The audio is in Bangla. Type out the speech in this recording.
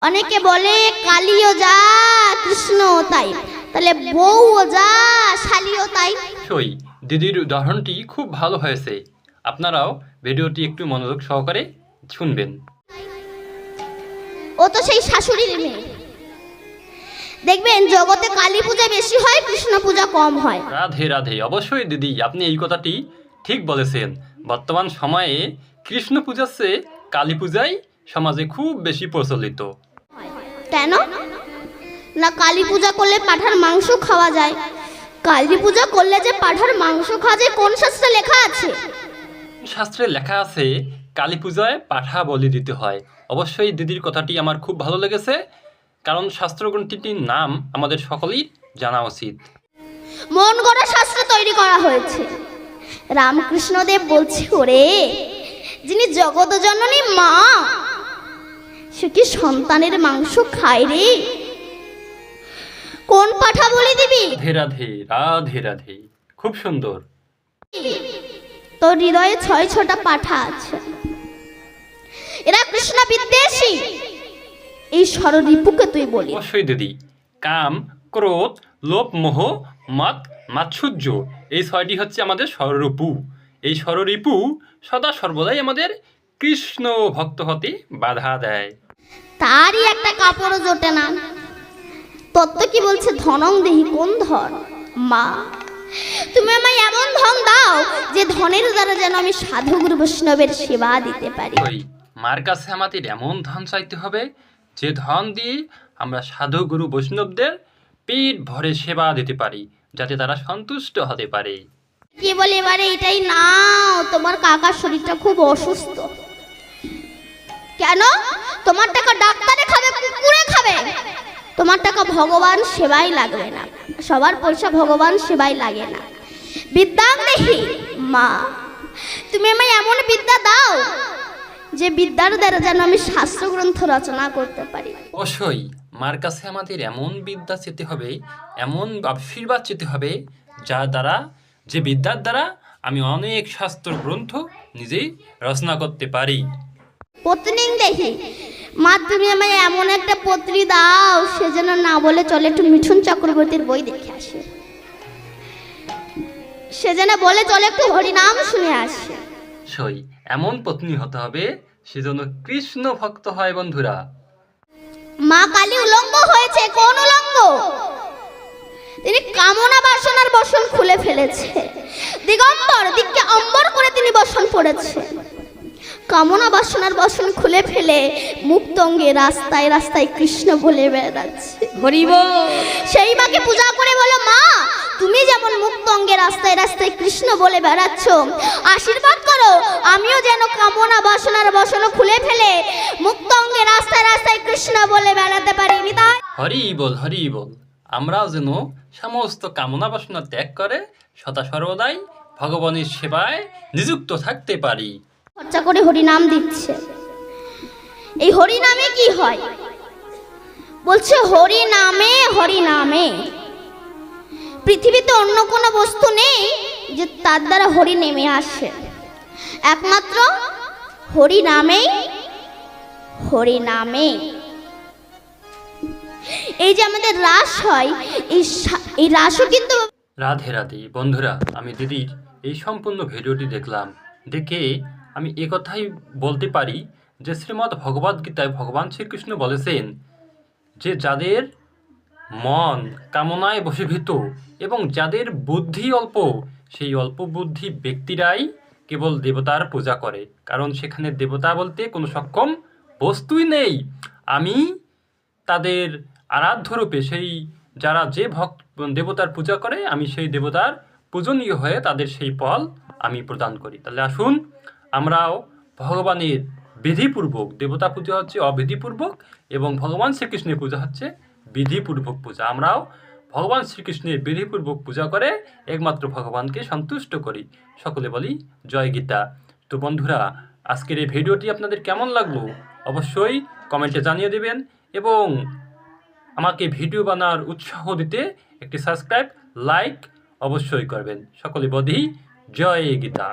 অনেকে বলে কালীও যা কৃষ্ণও তাই, তাহলে বউও যা শালীও তাই। সই দিদির উদাহরণটি খুব ভালো হয়েছে। আপনারাও ভিডিওটি একটু মনোযোগ সহকারে শুনবেন। ও তো সেই শাশুড়ির মেয়ে। দেখবেন জগতে কালী পূজা বেশি হয়, কৃষ্ণ পূজা কম হয়। রাধে রাধে। অবশ্যই দিদি, আপনি এই কথাটি ঠিক বলেছেন। বর্তমান সময়ে কৃষ্ণ পূজার চেয়ে কালী পূজাই সমাজে খুব বেশি প্রচলিত। কেন না? কালী পূজা করলে পাঁঠার মাংস খাওয়া যায়। কালী পূজা করলে যে পাঁঠার মাংস খাওয়া যায় কোন শাস্ত্রে লেখা আছে? শাস্ত্রে লেখা আছে কালী পূজায় পাঁঠা বলি দিতে হয়। অবশ্যই দিদির কথাটি আমার খুব ভালো লেগেছে, কারণ শাস্ত্রগ্রন্থটির নাম আমাদের সকলেই জানা উচিত। মন গড়া শাস্ত্র তৈরি করা হয়েছে। রামকৃষ্ণদেব বলছে, ওরে যিনি জগৎ জননী মা, সে কি সন্তানের মাংস খায় রে? কোন পাঠা বলে দিবি? রাধে রাধে রাধে রাধে। খুব সুন্দর। তোর হৃদয়ে ৬টা পাঠা আছে। এরা কৃষ্ণ বিদ্বেষী। এই ষড়রিপুকে তুই বলি। অবশ্যই দিদি, কাম, ক্রোধ, লোভ, মোহ, মদ, মাৎসর্য, এই ৬টি হচ্ছে আমাদের ষড়রিপু। এই ষড়রিপু সদা সর্বদাই আমাদের কৃষ্ণ ভক্ত হতে বাধা দেয়। তারই একটা কাপড়ও জোটে না। তত্ত্ব কি বলছে? ধনং দেহি, কোন ধন? মা, তুমি আমায় এমন ধন দাও যে ধনের দ্বারা যেন আমি সাধু গুরু বৈষ্ণবের সেবা দিতে পারি। ওই মার কাছে আমাদের এমন ধন চাইতে হবে যে ধন দিয়ে আমরা সাধু গুরু বৈষ্ণবদের পেট ভরে সেবা দিতে পারি, যাতে তারা সন্তুষ্ট হতে পারে। কি বলে এবারে এটাই নাও, তোমার কাকার শরীরটা খুব অসুস্থ। কেন? তোমার টাকা ডাক্তারে খাবে, কুকুরে খাবে। তোমার টাকা ভগবান সেবাই লাগবে না। সবার পয়সা ভগবান সেবাই লাগে না। বিদ্যাং দেহি, মা তুমি আমায় এমন বিদ্যা দাও যে বিদ্যার দ্বারা যেন আমি শাস্ত্রগ্রন্থ রচনা করতে পারি। অবশ্যই মার কাছে আমাদের এমন বিদ্যা চেতে হবে, এমন আশীর্বাদ চেতে হবে, যার দ্বারা, যে বিদ্যার দ্বারা আমি অনেক শাস্ত্র গ্রন্থ নিজেই রচনা করতে পারি। পত্নী দেখি, মা তুমি আমায় এমন একটা পত্নী দাও সে যেন না বলে চলে একটু মিঠুন চক্রবর্তীর বই দেখে আসে, সে যেন বলে চলে একটু হরিনাম শুনে আসে। সই এমন পত্নী হতে হবে সেজন্য কৃষ্ণ ভক্ত হয়। বন্ধুরা, মা কালী উলঙ্গ হয়েছে। কোন উলঙ্গ? তিনি কামনা বাসনার বসন খুলে ফেলেছে। দিগম্বর, দিককে অম্বর করে তিনি বসন পড়েছে। কামনা বাসনার বসন খুলে ফেলে মুক্ত অঙ্গে রাস্তায় রাস্তায় কৃষ্ণ বলে বেড়াচ্ছে। হরি বল। সেই মাকে পূজা করে বলো, মা তুমি যেমন মুক্ত অঙ্গে রাস্তায় রাস্তায় কৃষ্ণ বলে বেড়াচ্ছ, আশীর্বাদ করো আমিও যেন কামনা বাসনার বসন খুলে ফেলে মুক্ত অঙ্গে রাস্তায় রাস্তায় কৃষ্ণ বলে বেড়াতে পারি। নিতাই হরি বল হরি বল। আমরাও যেন সমস্ত কামনা বাসনা ত্যাগ করে সদা সর্বদাই ভগবানের সেবায় নিযুক্ত থাকতে পারি। খরচা করে হরিনাম দিচ্ছে। এই হরিনামে কি হয়? বলছে হরিনামে, হরিনামে। পৃথিবীতে অন্য কোনো বস্তু নেই যে তার দ্বারা হরি নেমে আসে। একমাত্র হরিনামে, হরিনামে। এই যে আমাদের রাস হয়, এই রাসও কিন্তু। রাধে রাধে। বন্ধুরা, আমি দিদির এই সম্পূর্ণ ভিডিওটি দেখলাম, দেখে আমি একথাই বলতে পারি যে শ্রীমদ্ ভগবদ্গীতায় ভগবান শ্রীকৃষ্ণ বলেছেন যে যাদের মন কামনায় বশীভূত এবং যাদের বুদ্ধি অল্প, সেই অল্প বুদ্ধি ব্যক্তিরাই কেবল দেবতার পূজা করে, কারণ সেখানে দেবতা বলতে কোনো সক্ষম বস্তুই নেই। আমি তাদের আরাধ্য রূপে, সেই যারা যে দেবতার পূজা করে, আমি সেই দেবতার পূজনীয় হয়ে তাদের সেই ফল আমি প্রদান করি। তাহলে আসুন আমরাও ভগবানের বিধিপূর্বক, দেবতা পূজা হচ্ছে অবিধিপূর্বক এবং ভগবান শ্রীকৃষ্ণের পূজা হচ্ছে বিধিপূর্বক পূজা। আমরাও ভগবান শ্রীকৃষ্ণের বিধিপূর্বক পূজা করে একমাত্র ভগবানকে সন্তুষ্ট করি। সকলে বলি জয় গীতা। তো বন্ধুরা, আজকের এই ভিডিওটি আপনাদের কেমন লাগলো অবশ্যই কমেন্টে জানিয়ে দেবেন এবং আমাকে ভিডিও বানার উৎসাহ দিতে একটি সাবস্ক্রাইব, লাইক অবশ্যই করবেন। সকলে বলি জয় গীতা।